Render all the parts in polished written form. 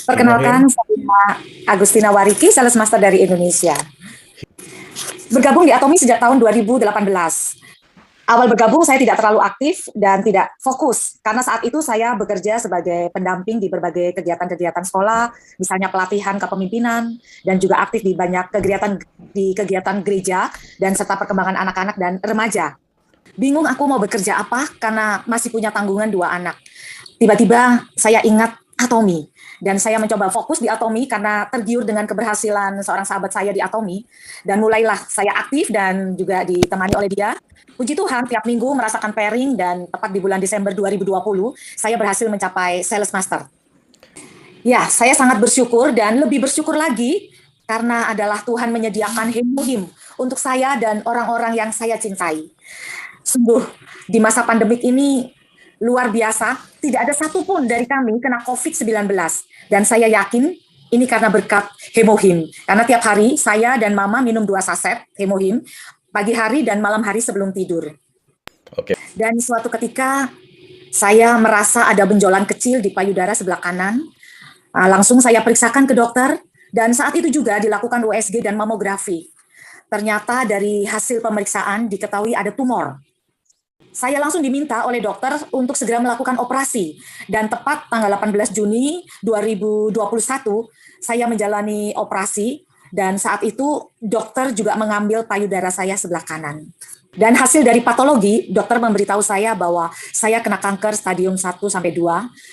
Perkenalkan, Hemohim. saya Agustina Wariki, Sales Master dari Indonesia. Bergabung di Atomi sejak tahun 2018. Awal bergabung saya tidak terlalu aktif dan tidak fokus, karena saat itu saya bekerja sebagai pendamping di berbagai kegiatan-kegiatan sekolah, misalnya pelatihan kepemimpinan, dan juga aktif di banyak kegiatan gereja, dan serta perkembangan anak-anak dan remaja. Bingung aku mau bekerja apa, karena masih punya tanggungan 2 anak. Tiba-tiba saya ingat Atomi, dan saya mencoba fokus di Atomi karena tergiur dengan keberhasilan seorang sahabat saya di Atomi, dan mulailah saya aktif dan juga ditemani oleh dia. Puji Tuhan, tiap minggu merasakan pairing, dan tepat di bulan Desember 2020 saya berhasil mencapai Sales Master. Ya, saya sangat bersyukur dan lebih bersyukur lagi karena adalah Tuhan menyediakan Hemohim untuk saya dan orang-orang yang saya cintai. Sungguh, di masa pandemik ini luar biasa, tidak ada satupun dari kami kena COVID-19. Dan saya yakin ini karena berkat Hemohim. Karena tiap hari saya dan Mama minum 2 saset Hemohim, pagi hari dan malam hari sebelum tidur. Oke. Dan suatu ketika saya merasa ada benjolan kecil di payudara sebelah kanan. Langsung saya periksakan ke dokter, dan saat itu juga dilakukan USG dan mamografi. Ternyata dari hasil pemeriksaan diketahui ada tumor. Saya langsung diminta oleh dokter untuk segera melakukan operasi, dan tepat tanggal 18 Juni 2021 saya menjalani operasi, dan saat itu dokter juga mengambil payudara saya sebelah kanan. Dan hasil dari patologi, dokter memberitahu saya bahwa saya kena kanker stadium 1-2,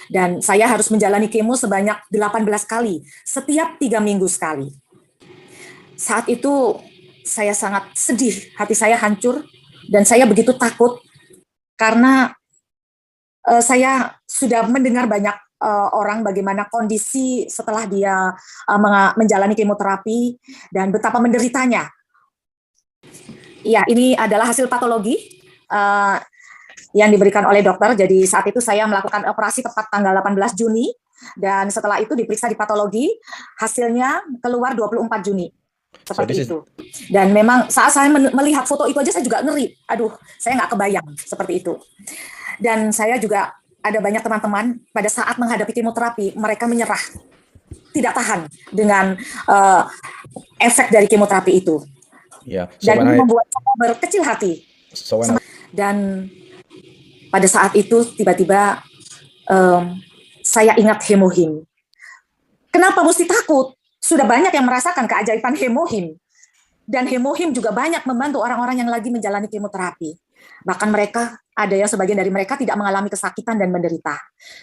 dan saya harus menjalani kemo sebanyak 18 kali, setiap 3 minggu sekali. Saat itu saya sangat sedih, hati saya hancur, dan saya begitu takut karena saya sudah mendengar banyak orang bagaimana kondisi setelah dia menjalani kemoterapi dan betapa menderitanya. Ya, ini adalah hasil patologi yang diberikan oleh dokter. Jadi saat itu saya melakukan operasi tepat tanggal 18 Juni, dan setelah itu diperiksa di patologi, hasilnya keluar 24 Juni. Seperti itu. Dan memang saat saya melihat foto itu aja saya juga ngeri. Aduh, saya nggak kebayang seperti itu. Dan saya juga ada banyak teman-teman pada saat menghadapi kemoterapi, mereka menyerah, tidak tahan dengan efek dari kemoterapi itu. Yeah. Dan ini membuat saya berkecil hati. Dan pada saat itu tiba-tiba saya ingat Hemohim. Kenapa mesti takut? Sudah banyak yang merasakan keajaiban Hemohim. Dan Hemohim juga banyak membantu orang-orang yang lagi menjalani kemoterapi. Bahkan mereka, ada yang sebagian dari mereka tidak mengalami kesakitan dan menderita.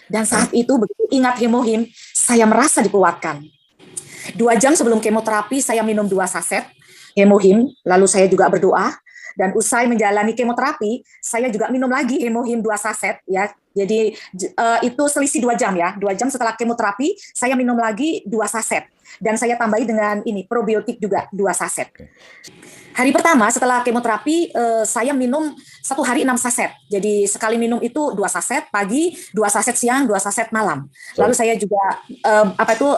Dan saat itu begitu ingat Hemohim, saya merasa dikuatkan. 2 jam sebelum kemoterapi saya minum 2 saset Hemohim, lalu saya juga berdoa. Dan usai menjalani kemoterapi, saya juga minum lagi Hemohim 2 saset ya. Jadi itu selisih 2 jam ya. 2 jam setelah kemoterapi, saya minum lagi 2 saset. Dan saya tambahi dengan ini probiotik juga 2 saset. Hari pertama setelah kemoterapi, saya minum 1 hari 6 saset. Jadi sekali minum itu 2 saset pagi, 2 saset siang, 2 saset malam. Lalu saya juga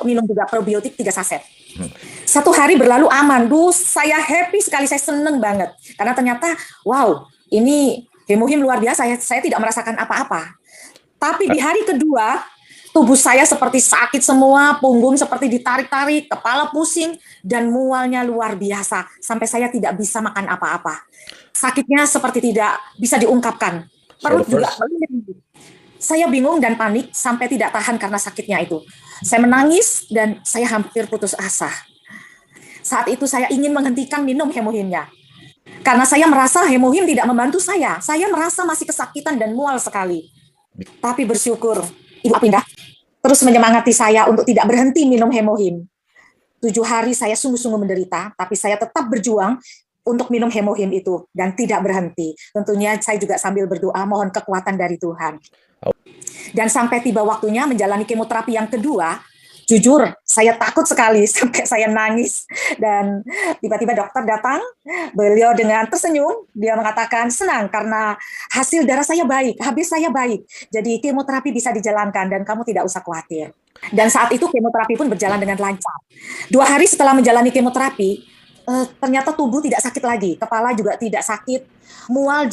minum juga probiotik 3 saset. 1 hari berlalu aman. Saya happy sekali, saya seneng banget. Karena ternyata, wow, ini Hemohim luar biasa. Saya tidak merasakan apa-apa. Tapi di hari kedua, tubuh saya seperti sakit semua, punggung seperti ditarik-tarik, kepala pusing, dan mualnya luar biasa. Sampai saya tidak bisa makan apa-apa. Sakitnya seperti tidak bisa diungkapkan. Perut juga melindungi. Saya bingung dan panik sampai tidak tahan karena sakitnya itu. Saya menangis dan saya hampir putus asa. Saat itu saya ingin menghentikan minum Hemohimnya. Karena saya merasa Hemohim tidak membantu saya. Saya merasa masih kesakitan dan mual sekali. Tapi bersyukur, Ibu Apindah terus menyemangati saya untuk tidak berhenti minum Hemohim. 7 hari saya sungguh-sungguh menderita, tapi saya tetap berjuang untuk minum Hemohim itu dan tidak berhenti. Tentunya saya juga sambil berdoa mohon kekuatan dari Tuhan. Dan sampai tiba waktunya menjalani kemoterapi yang kedua, jujur saya takut sekali sampai saya nangis. Dan tiba-tiba dokter datang, beliau dengan tersenyum, dia mengatakan senang karena hasil darah saya baik, HB saya baik. Jadi kemoterapi bisa dijalankan dan kamu tidak usah khawatir. Dan saat itu kemoterapi pun berjalan dengan lancar. 2 hari setelah menjalani kemoterapi, ternyata tubuh tidak sakit lagi, kepala juga tidak sakit, mual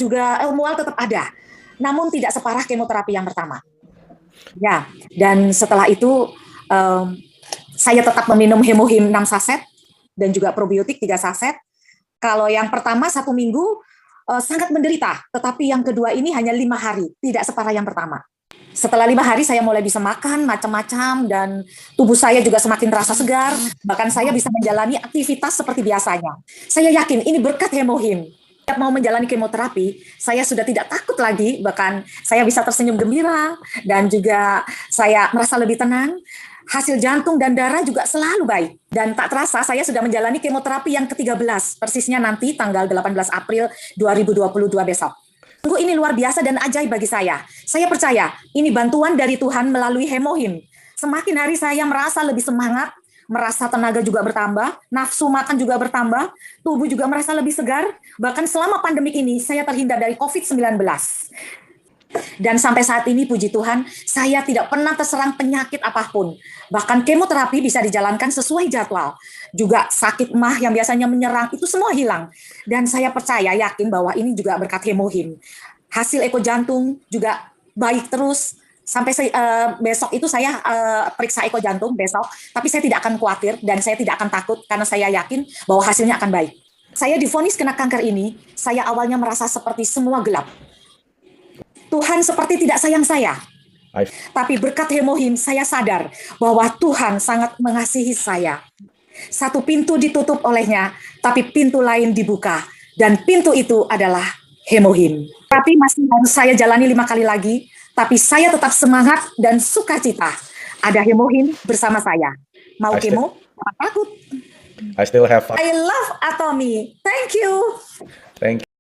tetap ada, namun tidak separah kemoterapi yang pertama. Ya, dan setelah itu Saya tetap meminum Hemohim 6 saset dan juga probiotik 3 saset. Kalau yang pertama 1 minggu sangat menderita, tetapi yang kedua ini hanya 5 hari, tidak separah yang pertama. Setelah 5 hari saya mulai bisa makan macam-macam dan tubuh saya juga semakin terasa segar, bahkan saya bisa menjalani aktivitas seperti biasanya. Saya yakin ini berkat Hemohim. Setiap mau menjalani kemoterapi, saya sudah tidak takut lagi, bahkan saya bisa tersenyum gembira dan juga saya merasa lebih tenang. Hasil jantung dan darah juga selalu baik. Dan tak terasa saya sudah menjalani kemoterapi yang ke-13, persisnya nanti tanggal 18 April 2022 besok. Sungguh ini luar biasa dan ajaib bagi saya. Saya percaya ini bantuan dari Tuhan melalui Hemohim. Semakin hari saya merasa lebih semangat, merasa tenaga juga bertambah, nafsu makan juga bertambah, tubuh juga merasa lebih segar. Bahkan selama pandemik ini saya terhindar dari COVID-19. Dan sampai saat ini puji Tuhan, saya tidak pernah terserang penyakit apapun. Bahkan kemoterapi bisa dijalankan sesuai jadwal. Juga sakit mah yang biasanya menyerang, itu semua hilang. Dan saya percaya, yakin bahwa ini juga berkat Hemohim. Hasil eko jantung juga baik terus. Sampai besok itu saya periksa eko jantung besok. Tapi saya tidak akan khawatir dan saya tidak akan takut karena saya yakin bahwa hasilnya akan baik. Saya divonis kena kanker ini, saya awalnya merasa seperti semua gelap. Tuhan seperti tidak sayang saya. Tapi berkat Hemohim saya sadar bahwa Tuhan sangat mengasihi saya. Satu pintu ditutup olehnya, tapi pintu lain dibuka. Dan pintu itu adalah Hemohim. Tapi masih harus saya jalani 5 kali lagi, tapi saya tetap semangat dan sukacita. Ada Hemohim bersama saya. Mau kemo? Takut. I still have fun. I love Atomy. Thank you. Thank you.